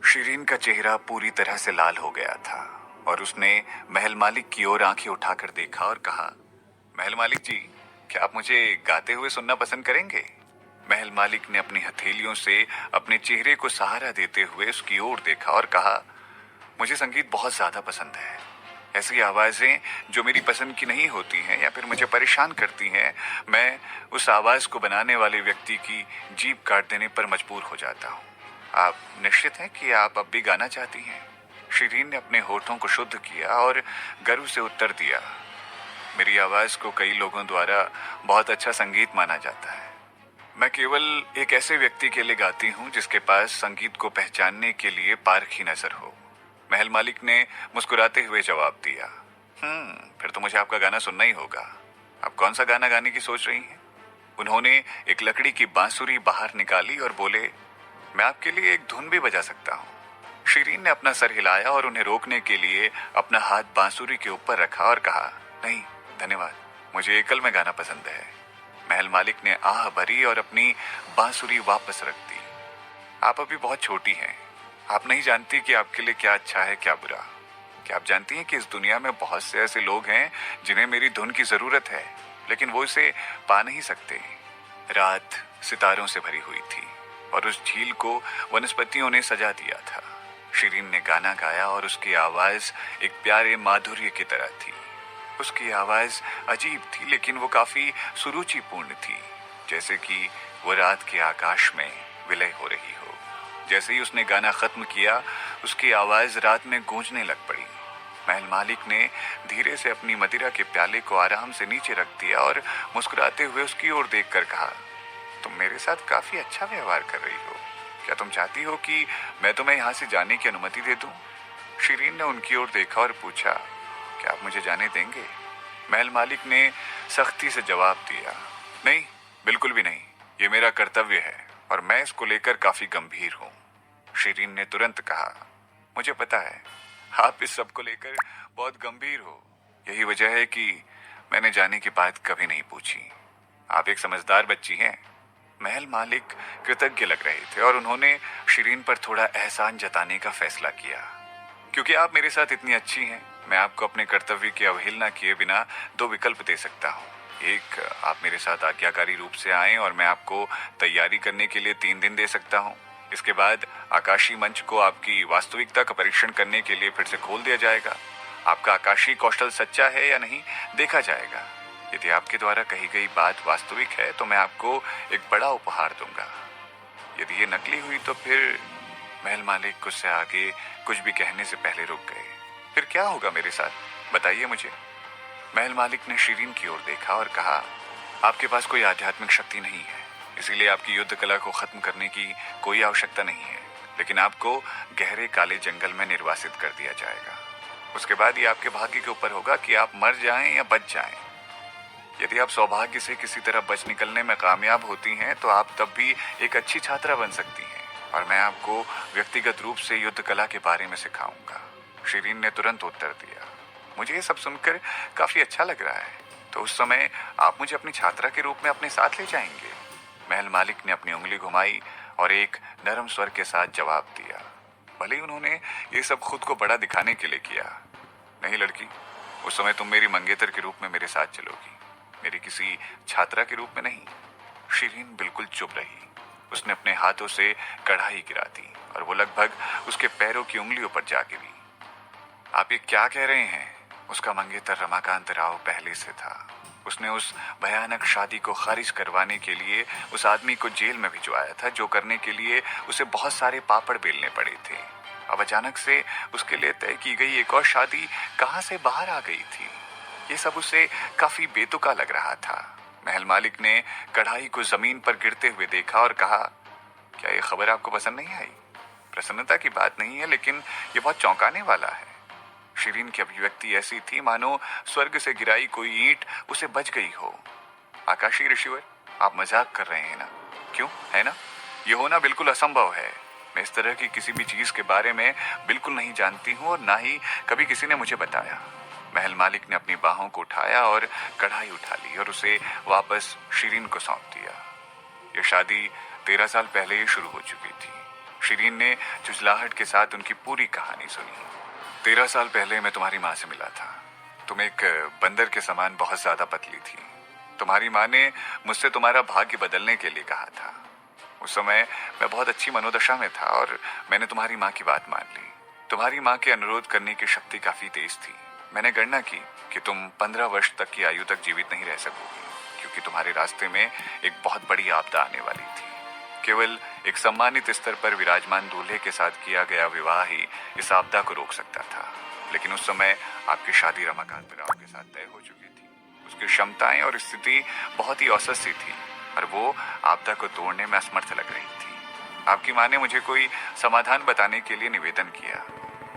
शिरीन का चेहरा पूरी तरह से लाल हो गया था और उसने महल मालिक की ओर आंखें उठाकर देखा और कहा, महल मालिक जी, क्या आप मुझे गाते हुए सुनना पसंद करेंगे? महल मालिक ने अपनी हथेलियों से अपने चेहरे को सहारा देते हुए उसकी ओर देखा और कहा, मुझे संगीत बहुत ज्यादा पसंद है। ऐसी आवाजें जो मेरी पसंद की नहीं होती हैं या फिर मुझे परेशान करती हैं, मैं उस आवाज को बनाने वाले व्यक्ति की जीभ काट देने पर मजबूर हो जाता हूँ। आप निश्चित हैं कि आप अब भी गाना चाहती हैं? शिरीन ने अपने होठों को शुद्ध किया और गर्व से उत्तर दिया, मेरी आवाज को कई लोगों द्वारा बहुत अच्छा संगीत माना जाता है। मैं केवल एक ऐसे व्यक्ति के लिए गाती हूँ जिसके पास संगीत को पहचानने के लिए पारखी नजर हो। महल मालिक ने मुस्कुराते हुए जवाब दिया, फिर तो मुझे आपका गाना सुनना ही होगा। आप कौन सा गाना गाने की सोच रही हैं? उन्होंने एक लकड़ी की बांसुरी बाहर निकाली और बोले, मैं आपके लिए एक धुन भी बजा सकता हूँ। शिरीन ने अपना सर हिलाया और उन्हें रोकने के लिए अपना हाथ बांसुरी के ऊपर रखा और कहा, नहीं धन्यवाद, मुझे एकल में गाना पसंद है। महल मालिक ने आह भरी और अपनी बांसुरी वापस रख दी। आप अभी बहुत छोटी हैं। आप नहीं जानती कि आपके लिए क्या अच्छा है क्या बुरा। क्या आप जानती हैं कि इस दुनिया में बहुत से ऐसे लोग हैं जिन्हें मेरी धुन की जरूरत है, लेकिन वो इसे पा नहीं सकते। रात सितारों से भरी हुई थी और उस झील को वनस्पतियों ने सजा दिया था। शिरीन ने गाना गाया और उसकी आवाज एक प्यारे माधुर्य की तरह थी। उसकी आवाज अजीब थी, लेकिन वो काफी सुरुचिपूर्ण थी, जैसे कि वो रात के आकाश में विलय हो रही हो। जैसे ही उसने गाना खत्म किया, उसकी आवाज रात में गूंजने लग पड़ी। महल मालिक ने धीरे से अपनी मदिरा के प्याले को आराम से नीचे रख दिया और मुस्कुराते हुए उसकी ओर देखकर कहा, तुम मेरे साथ काफी अच्छा व्यवहार कर रही हो। क्या तुम चाहती हो कि मैं तुम्हें यहाँ से जाने की अनुमति दे दूं? शिरीन ने उनकी ओर देखा और पूछा, क्या आप मुझे जाने देंगे? महल मालिक ने सख्ती से जवाब दिया, नहीं, बिल्कुल भी नहीं। ये मेरा कर्तव्य है और मैं इसको लेकर काफी गंभीर हूँ। शिरीन ने तुरंत कहा, मुझे पता है आप इस सब को लेकर बहुत गंभीर हो। यही वजह है कि मैंने जाने की बात कभी नहीं पूछी। आप एक समझदार बच्ची हैं। महल मालिक कृतज्ञ लग रहे थे और उन्होंने शिरीन पर थोड़ा एहसान जताने का फैसला किया। क्योंकि आप मेरे साथ इतनी अच्छी हैं, मैं आपको अपने कर्तव्य की अवहेलना किए बिना दो विकल्प दे सकता हूँ। एक, आप मेरे साथ आज्ञाकारी रूप से आएं और मैं आपको तैयारी करने के लिए 3 दिन दे सकता हूँ। इसके बाद आकाशीय मंच को आपकी वास्तविकता का परीक्षण करने के लिए फिर से खोल दिया जाएगा। आपका आकाशीय कौशल सच्चा है या नहीं देखा जाएगा। यदि आपके द्वारा कही गई बात वास्तविक है तो मैं आपको एक बड़ा उपहार दूंगा। यदि ये नकली हुई तो फिर। महल मालिक उससे आगे कुछ भी कहने से पहले रुक गए। फिर क्या होगा मेरे साथ, बताइए मुझे। महल मालिक ने शिरीन की ओर देखा और कहा, आपके पास कोई आध्यात्मिक शक्ति नहीं है, इसीलिए आपकी युद्ध कला को खत्म करने की कोई आवश्यकता नहीं है, लेकिन आपको गहरे काले जंगल में निर्वासित कर दिया जाएगा। उसके बाद ये आपके भाग्य के ऊपर होगा कि आप मर जाएं या बच जाएं। यदि आप सौभाग्य से किसी तरह बच निकलने में कामयाब होती हैं तो आप तब भी एक अच्छी छात्रा बन सकती हैं और मैं आपको व्यक्तिगत रूप से युद्ध कला के बारे में सिखाऊंगा। शिरीन ने तुरंत उत्तर दिया, मुझे ये सब सुनकर काफी अच्छा लग रहा है। तो उस समय आप मुझे अपनी छात्रा के रूप में अपने साथ ले जाएंगे? महल मालिक ने अपनी उंगली घुमाई और एक नरम स्वर के साथ जवाब दिया। भले ही उन्होंने ये सब खुद को बड़ा दिखाने के लिए किया। नहीं लड़की, उस समय तुम मेरी मंगेतर के रूप में मेरे साथ चलोगी, मेरी किसी छात्रा के रूप में नहीं। शिरीन बिल्कुल चुप रही। उसने अपने हाथों से कढ़ाई गिरा दी और वो लगभग उसके पैरों की उंगलियों पर जा गिरी। आप ये क्या कह रहे हैं? उसका मंगेतर रमाकांत राव पहले से था। उसने उस भयानक शादी को खारिज करवाने के लिए उस आदमी को जेल में भिजवाया था, जो करने के लिए उसे बहुत सारे पापड़ बेलने पड़े थे। अब अचानक से उसके लिए तय की गई एक और शादी कहां से बाहर आ गई थी? ये सब उसे काफी बेतुका लग रहा था। महल मालिक ने कढ़ाई को जमीन पर गिरते हुए देखा और कहा, क्या ये खबर आपको पसंद नहीं आई? प्रसन्नता की बात नहीं है, लेकिन ये बहुत चौंकाने वाला है। शिरीन की अभिव्यक्ति ऐसी थी मानो स्वर्ग से गिराई कोई ईंट उसे बच गई हो। आकाशीय ऋषिवर, आप मजाक कर रहे हैं ना? क्यों, है ना? ये होना बिल्कुल असंभव है। मैं इस तरह की किसी भी चीज के बारे में बिल्कुल नहीं जानती हूँ और ना ही कभी किसी ने मुझे बताया। महल मालिक ने अपनी बाहों को उठाया और कढ़ाई उठा ली और उसे वापस शिरीन को सौंप दिया। यह शादी 13 साल पहले ही शुरू हो चुकी थी। शिरीन ने झुंझलाहट के साथ उनकी पूरी कहानी सुनी। 13 साल पहले मैं तुम्हारी माँ से मिला था। तुम एक बंदर के समान बहुत ज्यादा पतली थी। तुम्हारी माँ ने मुझसे तुम्हारा भाग्य बदलने के लिए कहा था। उस समय मैं बहुत अच्छी मनोदशा में था और मैंने तुम्हारी माँ की बात मान ली। तुम्हारी माँ के अनुरोध करने की शक्ति काफी तेज थी। मैंने गणना की कि तुम 15 वर्ष तक की आयु तक जीवित नहीं रह सकोगी, क्योंकि तुम्हारे रास्ते में एक बहुत बड़ी आपदा आने वाली थी। केवल एक सम्मानित स्तर पर विराजमान दूल्हे के साथ किया गया विवाह ही इस आपदा को रोक सकता था। लेकिन उस समय आपकी शादी रमाकांत राव के साथ तय हो चुकी थी। उसकी क्षमताएं और स्थिति बहुत ही औसत सी थी और वो आपदा को तोड़ने में असमर्थ लग रही थी। आपकी माँ ने मुझे कोई समाधान बताने के लिए निवेदन किया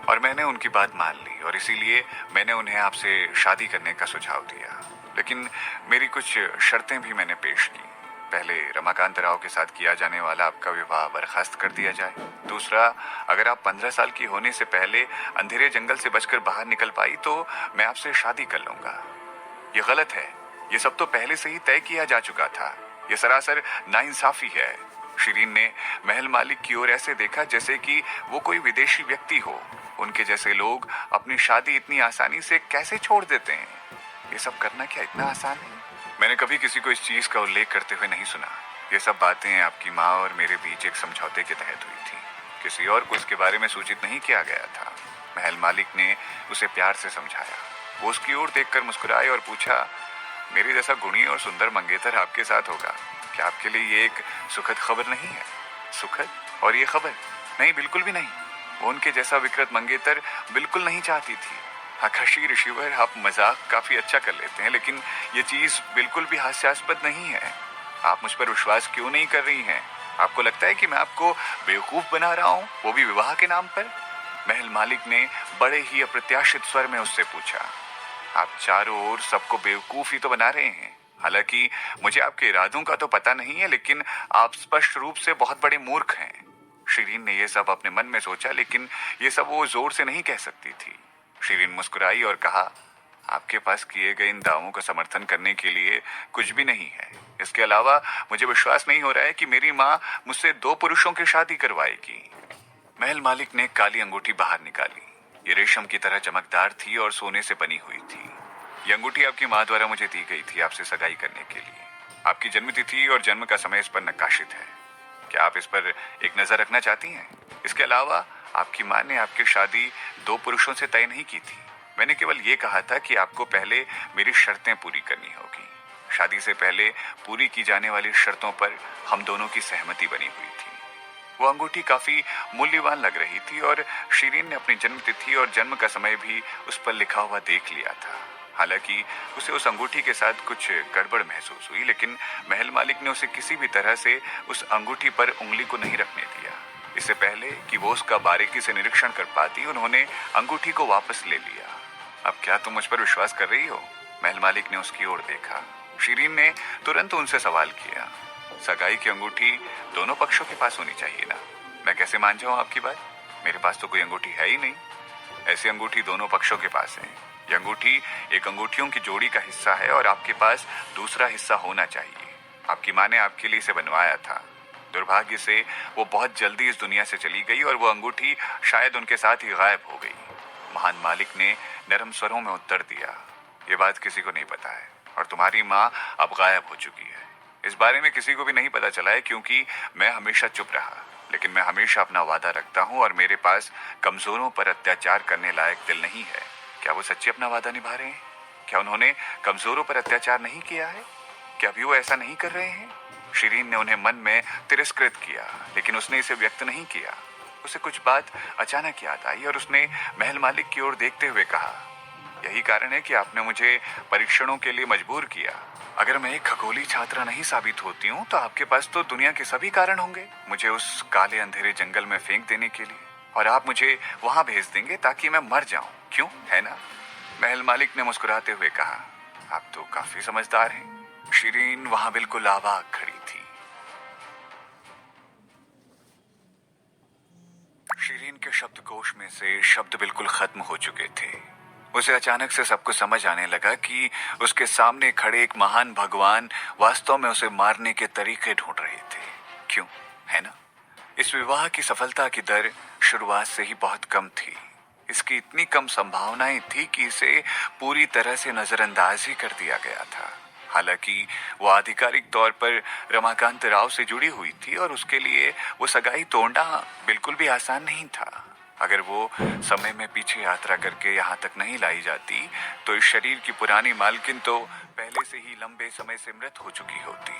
और मैंने उनकी बात मान ली और इसीलिए मैंने उन्हें आपसे शादी करने का सुझाव दिया। लेकिन मेरी कुछ शर्तें भी मैंने पेश की। पहले रमाकांत राव के साथ किया जाने वाला आपका विवाह बर्खास्त कर दिया जाए। दूसरा, अगर आप 15 साल की होने से पहले अंधेरे जंगल से बचकर बाहर निकल पाई तो मैं आपसे शादी कर लूंगा। ये गलत है। ये सब तो पहले से ही तय किया जा चुका था। ये सरासर नाइंसाफी है। शिरीन ने महल मालिक की ओर ऐसे देखा जैसे कि वो कोई विदेशी व्यक्ति हो। उनके जैसे लोग अपनी शादी इतनी आसानी से कैसे छोड़ देते हैं? ये सब करना क्या इतना आसान है? मैंने कभी किसी को इस चीज का उल्लेख करते हुए नहीं सुना। ये सब बातें आपकी माँ और मेरे बीच एक समझौते के तहत हुई थी। किसी और को इसके बारे में सूचित नहीं किया गया था। महल मालिक ने उसे प्यार से समझाया। वो उसकी ओर देखकर मुस्कुराए और पूछा, मेरे जैसा गुणी और सुंदर मंगेतर आपके साथ होगा, क्या आपके लिए ये एक सुखद खबर नहीं है? सुखद? और ये खबर? नहीं, बिल्कुल भी नहीं। वो उनके जैसा विकृत मंगेतर बिल्कुल नहीं चाहती थी। आकाशी ऋषिवर, आप मजाक काफी अच्छा कर लेते हैं, लेकिन ये चीज बिल्कुल भी हास्यास्पद नहीं है। आप मुझ पर विश्वास क्यों नहीं कर रही हैं? आपको लगता है कि मैं आपको बेवकूफ बना रहा हूँ, वो भी विवाह के नाम पर? महल मालिक ने बड़े ही अप्रत्याशित स्वर में उससे पूछा। आप चारों ओर सबको बेवकूफ ही तो बना रहे हैं। हालांकि मुझे आपके इरादों का तो पता नहीं है, लेकिन आप स्पष्ट रूप से बहुत बड़े मूर्ख हैं। शिरीन ने यह सब अपने मन में सोचा, लेकिन ये सब वो जोर से नहीं कह सकती थी। शिरीन मुस्कुराई और कहा, आपके पास किए गए इन दावों का समर्थन करने के लिए कुछ भी नहीं है। इसके अलावा मुझे विश्वास नहीं हो रहा है कि मेरी माँ मुझसे 2 पुरुषों की शादी करवाएगी। महल मालिक ने काली अंगूठी बाहर निकाली। ये रेशम की तरह चमकदार थी और सोने से बनी हुई थी। ये अंगूठी आपकी माँ द्वारा मुझे दी गई थी आपसे सगाई करने के लिए। आपकी जन्मतिथि और जन्म का समय इस पर नक्काशित है। क्या आप इस पर एक नजर रखना चाहती हैं? इसके अलावा आपकी माँ ने आपकी शादी 2 पुरुषों से तय नहीं की थी। मैंने केवल ये कहा था कि आपको पहले मेरी शर्तें पूरी करनी होगी। शादी से पहले पूरी की जाने वाली शर्तों पर हम दोनों की सहमति बनी हुई थी। वो अंगूठी काफी मूल्यवान लग रही थी और शिरीन ने अपनी जन्मतिथि और जन्म का समय भी उस पर लिखा हुआ देख लिया था। हालांकि उसे उस अंगूठी के साथ कुछ गड़बड़ महसूस हुई, लेकिन महल मालिक ने उसे किसी भी तरह से उस अंगूठी पर उंगली को नहीं रखने दिया। इससे पहले कि वो उसका बारीकी से निरीक्षण कर पाती, उन्होंने अंगूठी को वापस ले लिया। अब क्या तुम मुझ पर विश्वास कर रही हो? महल मालिक ने उसकी ओर देखा। शिरीन ने तुरंत उनसे सवाल किया, सगाई की अंगूठी दोनों पक्षों के पास होनी चाहिए ना? मैं कैसे मान जाऊं आपकी बात? मेरे पास तो कोई अंगूठी है ही नहीं। ऐसी अंगूठी दोनों पक्षों के पास है। ये अंगूठी एक अंगूठियों की जोड़ी का हिस्सा है और आपके पास दूसरा हिस्सा होना चाहिए। आपकी माँ ने आपके लिए इसे बनवाया था। दुर्भाग्य से वो बहुत जल्दी इस दुनिया से चली गई और वो अंगूठी शायद उनके साथ ही गायब हो गई। महान मालिक ने नरम स्वरों में उत्तर दिया, ये बात किसी को नहीं पता है और तुम्हारी माँ अब गायब हो चुकी है। इस बारे में किसी को भी नहीं पता चला है, क्योंकि मैं हमेशा चुप रहा। लेकिन मैं हमेशा अपना वादा रखता हूँ और मेरे पास कमजोरों पर अत्याचार करने लायक दिल नहीं है। क्या वो सच्ची अपना वादा निभा रहे हैं? क्या उन्होंने कमजोरों पर अत्याचार नहीं किया है? क्या अभी वो ऐसा नहीं कर रहे हैं? शिरीन ने उन्हें मन में तिरस्कृत किया, लेकिन उसने इसे व्यक्त नहीं किया। उसे कुछ बात अचानक याद आई और उसने महल मालिक की ओर देखते हुए कहा, यही कारण है कि आपने मुझे परीक्षणों के लिए मजबूर किया। अगर मैं एक खगोली छात्रा नहीं साबित होती हूँ तो आपके पास तो दुनिया के सभी कारण होंगे मुझे उस काले अंधेरे जंगल में फेंक देने के लिए, और आप मुझे वहां भेज देंगे ताकि मैं मर जाऊं। क्यों, है ना? महल मालिक ने मुस्कुराते हुए कहा, आप तो काफी समझदार हैं। शिरीन वहां बिल्कुल आवाक खड़ी थी। शिरीन के शब्दकोश में से शब्द बिल्कुल खत्म हो चुके थे। उसे अचानक से सब कुछ समझ आने लगा कि उसके सामने खड़े एक महान भगवान वास्तव में उसे मारने के तरीके ढूंढ रहे थे। क्यों, है ना? इस विवाह की सफलता की दर शुरुआत से ही बहुत कम थी। इसकी इतनी कम संभावनाएं थी कि इसे पूरी तरह से नजरअंदाज ही कर दिया गया था। हालांकि वो आधिकारिक तौर पर रमाकांत राव से जुड़ी हुई थी और उसके लिए वो सगाई तोड़ना बिल्कुल भी आसान नहीं था। अगर वो समय में पीछे यात्रा करके यहाँ तक नहीं लाई जाती तो इस शरीर की पुरानी मालकिन तो पहले से ही लंबे समय से मृत हो चुकी होती।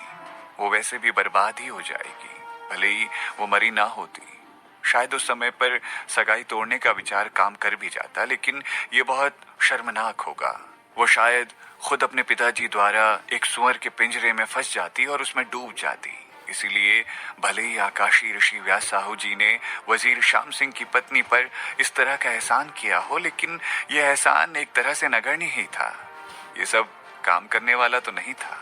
वो वैसे भी बर्बाद ही हो जाएगी, भले ही वो मरी ना होती। शायद उस समय पर सगाई तोड़ने का विचार काम कर भी जाता, लेकिन ये बहुत शर्मनाक होगा। वो शायद खुद अपने पिताजी द्वारा एक सुअर के पिंजरे में फंस जाती और उसमें डूब जाती। इसीलिए भले ही आकाशी ऋषि व्यास साहू जी ने वजीर श्याम सिंह की पत्नी पर इस तरह का एहसान किया हो, लेकिन यह एहसान एक तरह से नगण्य ही था। ये सब काम करने वाला तो नहीं था।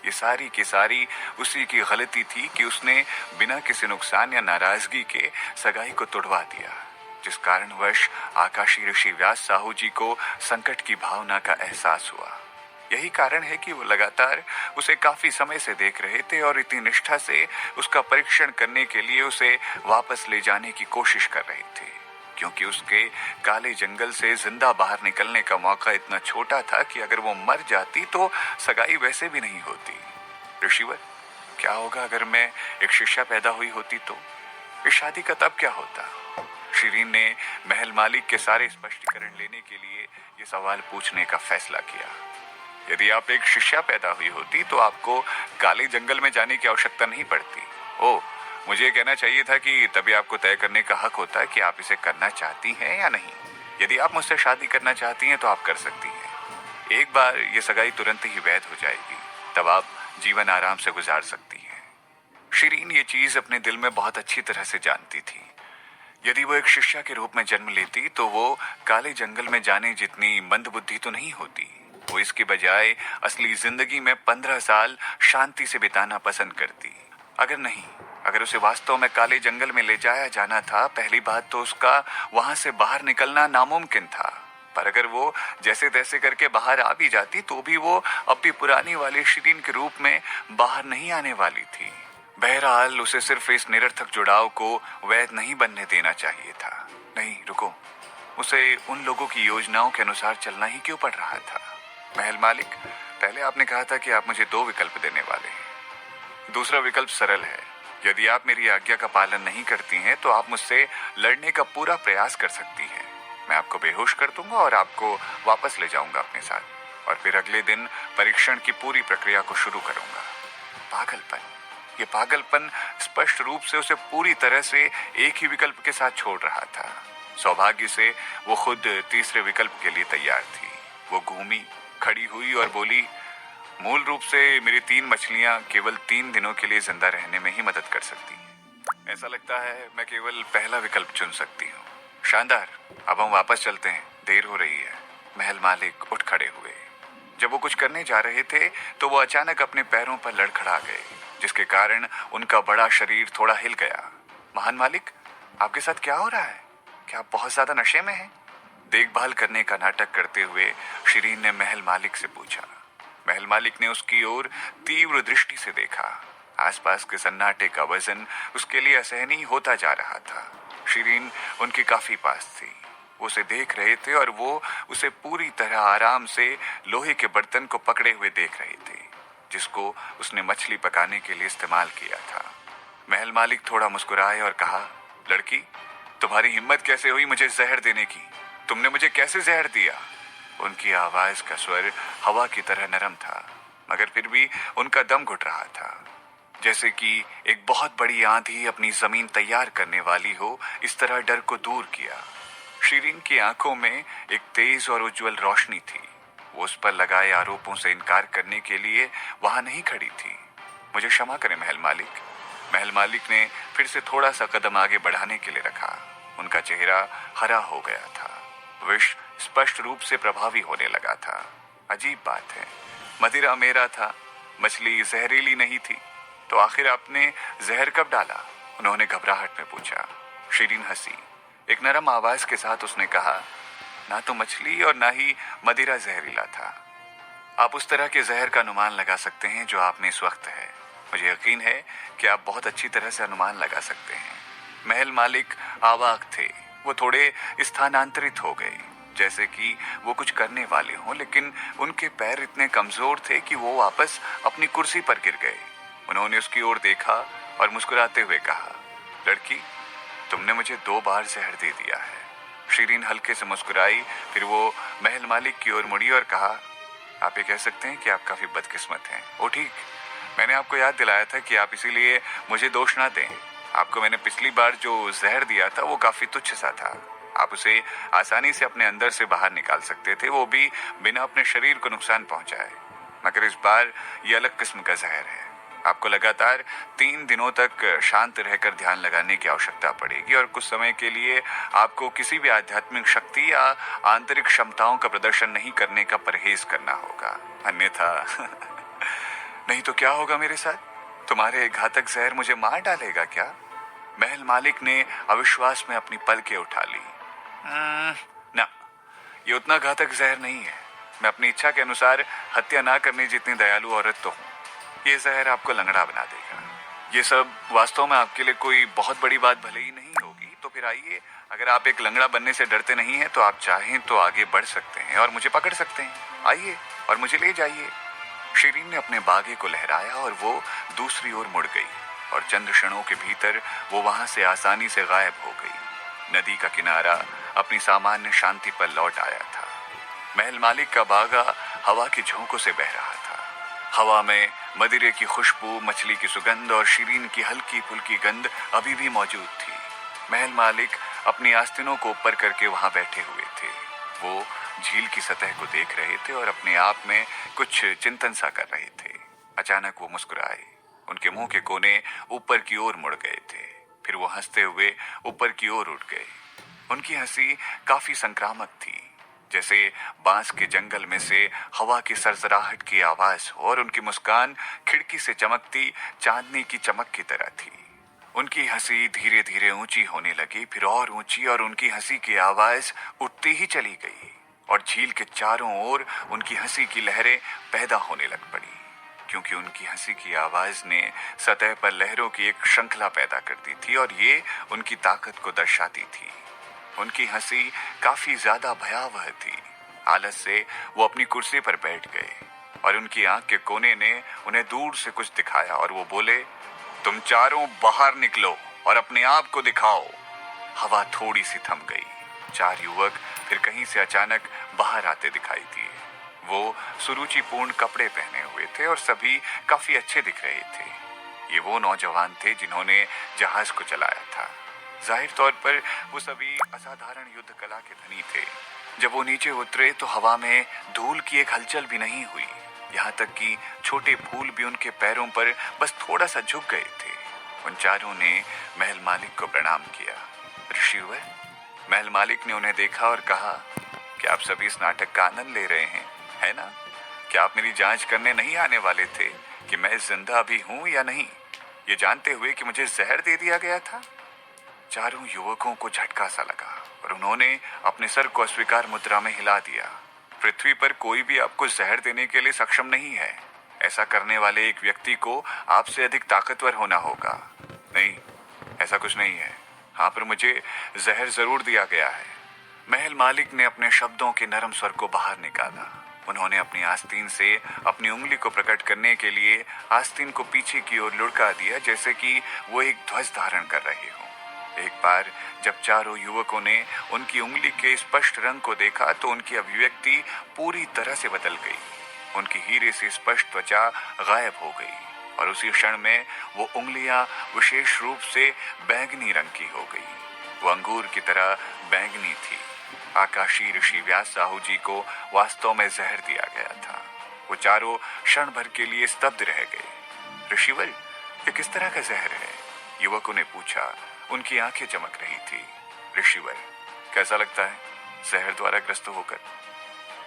ये सारी की सारी उसी की गलती थी कि उसने बिना किसी नुकसान या नाराजगी के सगाई को तोड़वा दिया, जिस कारणवश आकाशी ऋषि व्यास साहू जी को संकट की भावना का एहसास हुआ। यही कारण है कि वो लगातार उसे काफी समय से देख रहे थे और इतनी निष्ठा से उसका परीक्षण करने के लिए उसे वापस ले जाने की कोशिश कर रहे थे, क्योंकि उसके काले जंगल से जिंदा बाहर निकलने का मौका इतना छोटा था कि अगर वो मर जाती तो सगाई वैसे भी नहीं होती। ऋषिवर, क्या होगा अगर मैं एक शिष्या पैदा हुई होती तो? इस शादी का तब क्या होता? शिरीन ने महल मालिक के सारे स्पष्टीकरण लेने के लिए ये सवाल पूछने का फैसला किया। यदि आप एक शिष्या पैदा हुई होती तो आपको काले जंगल में जाने की आवश्यकता नहीं पड़ती। ओह, मुझे कहना चाहिए था कि तभी आपको तय करने का हक होता है कि आप इसे करना चाहती हैं या नहीं। यदि आप मुझसे शादी करना चाहती हैं तो आप कर सकती हैं। एक बार ये सगाई तुरंत ही वैध हो जाएगी, तब आप जीवन आराम से गुजार सकती हैं। शिरीन ये चीज अपने दिल में बहुत अच्छी तरह से जानती थी। यदि वो एक शिष्या के रूप में जन्म लेती तो वो काले जंगल में जाने जितनी मंदबुद्धि तो नहीं होती। वो इसके बजाय असली जिंदगी में 15 साल शांति से बिताना पसंद करती। अगर उसे वास्तव में काले जंगल में ले जाया जाना था, पहली बात तो उसका वहां से बाहर निकलना नामुमकिन था। पर अगर वो जैसे तैसे करके बाहर आ भी जाती तो भी वो अपनी पुरानी वाली शिरीन के रूप में बाहर नहीं आने वाली थी। बहरहाल उसे सिर्फ इस निरर्थक जुड़ाव को वैध नहीं बनने देना चाहिए था। नहीं, रुको, उसे उन लोगों की योजनाओं के अनुसार चलना ही क्यों पड़ रहा था? महल मालिक, पहले आपने कहा था कि आप मुझे 2 विकल्प देने वाले हैं। दूसरा विकल्प सरल है। यदि आप मेरी आज्ञा का पालन नहीं करती हैं तो आप मुझसे लड़ने का पूरा प्रयास कर सकती हैं। मैं आपको बेहोश कर दूंगा और आपको वापस ले जाऊंगा अपने साथ, और फिर अगले दिन परीक्षण की पूरी प्रक्रिया को शुरू करूंगा। पागलपन, ये पागलपन स्पष्ट रूप से उसे पूरी तरह से एक ही विकल्प के साथ छोड़ रहा था। सौभाग्य से वो खुद तीसरे विकल्प के लिए तैयार थी। वो घूमी, खड़ी हुई और बोली, मूल रूप से मेरी 3 मछलियां केवल 3 दिनों के लिए जिंदा रहने में ही मदद कर सकती हैं। ऐसा लगता है मैं केवल पहला विकल्प चुन सकती हूँ। शानदार, अब हम वापस चलते हैं, देर हो रही है। महल मालिक उठ खड़े हुए। जब वो कुछ करने जा रहे थे तो वो अचानक अपने पैरों पर लड़खड़ा गए, जिसके कारण उनका बड़ा शरीर थोड़ा हिल गया। महान मालिक, आपके साथ क्या हो रहा है? क्या आप बहुत ज्यादा नशे में हैं? देखभाल करने का नाटक करते हुए शिरीन ने महल मालिक से पूछा। महल मालिक ने उसकी ओर तीव्र दृष्टि से देखा। आसपास के सन्नाटे का वजन उसके लिए असहनीय होता जा रहा था। शिरीन उनके काफी पास थी। वो उसे देख रहे थे और वो उसे पूरी तरह आराम से लोहे के बर्तन को पकड़े हुए देख रहे थे, जिसको उसने मछली पकाने के लिए इस्तेमाल किया था। महल मालिक थोड़ा मुस्कुराए और कहा, लड़की, तुम्हारी हिम्मत कैसे हुई मुझे जहर देने की? तुमने मुझे कैसे जहर दिया? उनकी आवाज का स्वर हवा की तरह नरम था, मगर फिर भी उनका दम घुट रहा था, जैसे कि एक बहुत बड़ी आंधी अपनी जमीन तैयार करने वाली हो। इस तरह डर को दूर किया। शिरीन की आंखों में एक तेज और उज्जवल रोशनी थी। वो उस पर लगाए आरोपों से इनकार करने के लिए वहां नहीं खड़ी थी। मुझे क्षमा करें महल मालिक। महल मालिक ने फिर से थोड़ा सा कदम आगे बढ़ाने के लिए रखा। उनका चेहरा हरा हो गया था। विष स्पष्ट रूप से प्रभावी होने लगा था। अजीब बात है, मदिरा मेरा था, मछली जहरीली नहीं थी, तो आखिर आपने जहर कब डाला? उन्होंने घबराहट में पूछा। शिरीन हंसी। एक नरम आवाज के साथ उसने कहा, ना तो मछली और ना ही मदिरा जहरीला था। आप उस तरह के जहर का अनुमान लगा सकते हैं जो आप में इस वक्त है। मुझे यकीन है कि आप बहुत अच्छी तरह से अनुमान लगा सकते हैं। महल मालिक अवाक थे। वो थोड़े स्थानांतरित हो गए, जैसे कि वो कुछ करने वाले हों, लेकिन उनके पैर इतने कमजोर थे कि वो वापस अपनी कुर्सी पर गिर गए। उन्होंने उसकी ओर देखा और मुस्कुराते हुए कहा, लड़की, तुमने मुझे 2 बार जहर दे दिया है। शीरीन हल्के से मुस्कुराई, फिर वो महल मालिक की ओर मुड़ी और कहा, आप ये कह सकते हैं कि आप काफी बदकिस्मत हैं। ओ ठीक, मैंने आपको याद दिलाया था कि आप इसीलिए मुझे दोष ना दें। आपको मैंने पिछली बार जो जहर दिया था वो काफी तुच्छ सा था। आप उसे आसानी से अपने अंदर से बाहर निकाल सकते थे, वो भी बिना अपने शरीर को नुकसान पहुंचाए। मगर इस बार ये अलग किस्म का जहर है। आपको लगातार 3 दिनों तक शांत रहकर ध्यान लगाने की आवश्यकता पड़ेगी और कुछ समय के लिए आपको किसी भी आध्यात्मिक शक्ति या आंतरिक क्षमताओं का प्रदर्शन नहीं करने का परहेज करना होगा, अन्यथा नहीं तो क्या होगा मेरे साथ? तुम्हारे घातक जहर मुझे मार डालेगा क्या? महल मालिक ने अविश्वास में अपनी पलकें उठा ली। ना, ये उतना घातक जहर नहीं है। मैं अपनी इच्छा के अनुसार हत्या ना करने जितनी दयालु औरत तो हूँ। ये जहर आपको लंगड़ा बना देगा। ये सब वास्तव में आपके लिए कोई बहुत बड़ी बात भले ही नहीं होगी, तो फिर आइए, अगर आप एक लंगड़ा बनने से डरते नहीं हैं तो आप चाहें तो आगे बढ़ सकते हैं और मुझे पकड़ सकते हैं। आइए और मुझे ले जाइए। शीरीन ने अपने बागे को लहराया और वो दूसरी ओर मुड़ गई और चंद क्षणों के भीतर वो वहां से आसानी से गायब हो गई। नदी का किनारा अपनी सामान्य शांति पर लौट आया था। महल मालिक का बागा हवा की झोंकों से बह रहा था। हवा में मदिरे की खुशबू, मछली की सुगंध और शीरीन की हल्की फुल्की गंध अभी भी मौजूद थी। महल मालिक अपनी आस्तीनों को ऊपर करके वहां बैठे हुए थे। वो झील की सतह को देख रहे थे और अपने आप में कुछ चिंतन सा कर रहे थे। अचानक वो मुस्कुराए। उनके मुंह के कोने ऊपर की ओर मुड़ गए थे। फिर वो हंसते हुए ऊपर की ओर उठ गए। उनकी हंसी काफी संक्रामक थी, जैसे बांस के जंगल में से हवा की सरसराहट की आवाज हो, और उनकी मुस्कान खिड़की से चमकती चांदनी की चमक की तरह थी। उनकी हंसी धीरे धीरे ऊंची होने लगी, फिर और ऊंची, और उनकी हंसी की आवाज उठती ही चली गई और झील के चारों ओर उनकी हंसी की लहरें पैदा होने लग पड़ी, क्योंकि उनकी हंसी की आवाज ने सतह पर लहरों की एक श्रृंखला पैदा कर दी थी और ये उनकी ताकत को दर्शाती थी। उनकी हंसी काफी ज्यादा भयावह थी। आलस से वो अपनी कुर्सी पर बैठ गए और उनकी आंख के कोने ने उन्हें दूर से कुछ दिखाया और वो बोले, तुम चारों बाहर निकलो और अपने आप को दिखाओ। हवा थोड़ी सी थम गई। 4 युवक फिर कहीं से अचानक बाहर आते दिखाई दिए। वो सुरुचिपूर्ण कपड़े पहने हुए थे और सभी काफी अच्छे दिख रहे थे। ये वो नौजवान थे जिन्होंने जहाज को चलाया था। जाहिर तौर पर वो सभी असाधारण युद्ध कला के धनी थे। जब वो नीचे उतरे तो हवा में धूल की एक हलचल भी नहीं हुई, यहाँ तक कि छोटे फूल भी उनके पैरों पर बस थोड़ा सा झुक गए थे। उन चारों ने महल मालिक को प्रणाम किया। ऋषिवर, महल मालिक ने उन्हें देखा और कहा, क्या आप सभी इस नाटक का आनंद ले रहे हैं, है ना? क्या आप मेरी जांच करने नहीं आने वाले थे कि मैं जिंदा भी हूं या नहीं, ये जानते हुए कि मुझे जहर दे दिया गया था? चारों युवकों को झटका सा लगा और उन्होंने अपने सर को अस्वीकार मुद्रा में हिला दिया। पृथ्वी पर कोई भी आपको जहर देने के लिए सक्षम नहीं है। ऐसा करने वाले एक व्यक्ति को आपसे अधिक ताकतवर होना होगा। नहीं, ऐसा कुछ नहीं है। हाँ, पर मुझे जहर जरूर दिया गया है। महल मालिक ने अपने शब्दों के नरम स्वर को बाहर निकाला। उन्होंने अपनी आस्तीन से अपनी उंगली को प्रकट करने के लिए आस्तीन को पीछे की ओर लुढ़का दिया, जैसे कि वो एक ध्वज धारण कर रहे हों। एक बार जब चारों युवकों ने उनकी उंगली के स्पष्ट रंग को देखा तो उनकी अभिव्यक्ति पूरी तरह से बदल गई। उनकी हीरे से स्पष्ट त्वचा गायब हो गई और उसी क्षण में वो उंगलियां विशेष रूप से बैंगनी रंग की हो गई। वो अंगूर की तरह बैंगनी थी। आकाशी ऋषि व्यास साहू जी को वास्तव में जहर दिया गया था। वो चारों क्षण भर के लिए स्तब्ध रह गए। ऋषिवर, ये किस तरह का जहर है? युवकों ने पूछा। उनकी आंखें चमक रही थी। ऋषिवर, कैसा लगता है जहर द्वारा ग्रस्त होकर?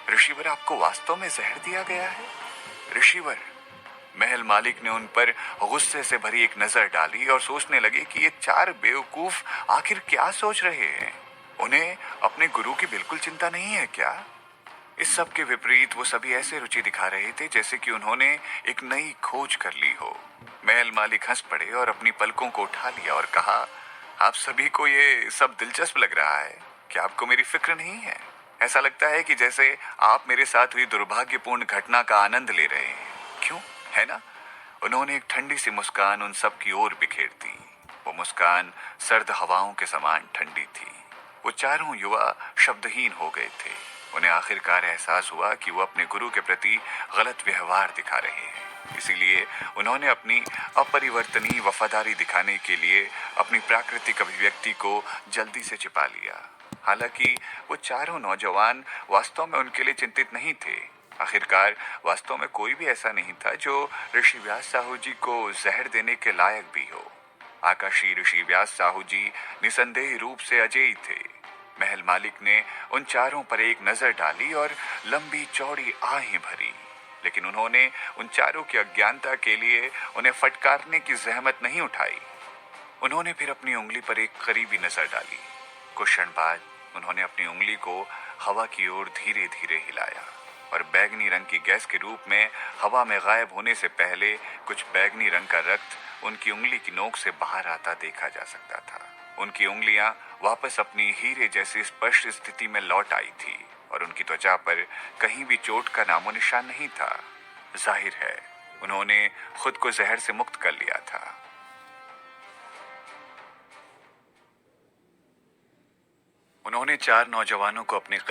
ऋषिवर, आपको वास्तव में जहर दिया गया है? ऋषिवर, महल मालिक ने उन पर गुस्से से भरी एक नजर डाली और सोचने लगे कि ये 4 बेवकूफ आखिर क्या सोच रहे हैं। उन्हें अपने गुरु की बिल्कुल चिंता नहीं है क्या? इस सब के विपरीत वो सभी ऐसे रुचि दिखा रहे थे जैसे कि उन्होंने एक नई खोज कर ली हो। महल मालिक हंस पड़े और अपनी पलकों को उठा लिया और कहा, आप सभी को ये सब दिलचस्प लग रहा है कि आपको मेरी फिक्र नहीं है। ऐसा लगता है कि जैसे आप मेरे साथ हुई दुर्भाग्यपूर्ण घटना का आनंद ले रहे हैं। क्यों, है ना? उन्होंने एक ठंडी सी मुस्कान उन सब की ओर बिखेर दी। वो मुस्कान सर्द हवाओं के समान ठंडी थी। वो चारों युवा शब्दहीन हो गए थे। उन्हें आखिरकार एहसास हुआ कि वो अपने गुरु के प्रति गलत व्यवहार दिखा रहे हैं। इसीलिए उन्होंने अपनी अपरिवर्तनीय वफादारी दिखाने के लिए अपनी प्राकृतिक अभिव्यक्ति को जल्दी से छिपा लिया। हालांकि वो चारों नौजवान वास्तव में उनके लिए चिंतित नहीं थे। आखिरकार वास्तव में कोई भी ऐसा नहीं था जो ऋषि व्यास साहू जी को जहर देने के लायक भी हो। आकाशी ऋषि व्यास साहू जी निसंदेह रूप से अजेय थे। महल मालिक ने उन चारों पर एक नजर डाली और लंबी चौड़ी आहें भरी, लेकिन उन्होंने उन चारों की अज्ञानता के लिए उन्हें फटकारने की जहमत नहीं उठाई। उन्होंने फिर अपनी उंगली पर एक करीबी नजर डाली। कुछ क्षण बाद उन्होंने अपनी उंगली को हवा की ओर धीरे धीरे हिलाया और बैगनी रंग की गैस के रूप में हवा में गायब होने से पहले कुछ बैगनी रंग का रक्त उनकी उंगली की नोक से बाहर आता देखा जा सकता था। उनकी उंगलियां वापस अपनी हीरे जैसी स्पष्ट स्थिति में लौट आई थी और उनकी त्वचा पर कहीं भी चोट का नामो निशान नहीं था। जाहिर है उन्होंने खुद को जहर से मुक्त कर लिया था। उन्होंने चार नौजवानों को अपने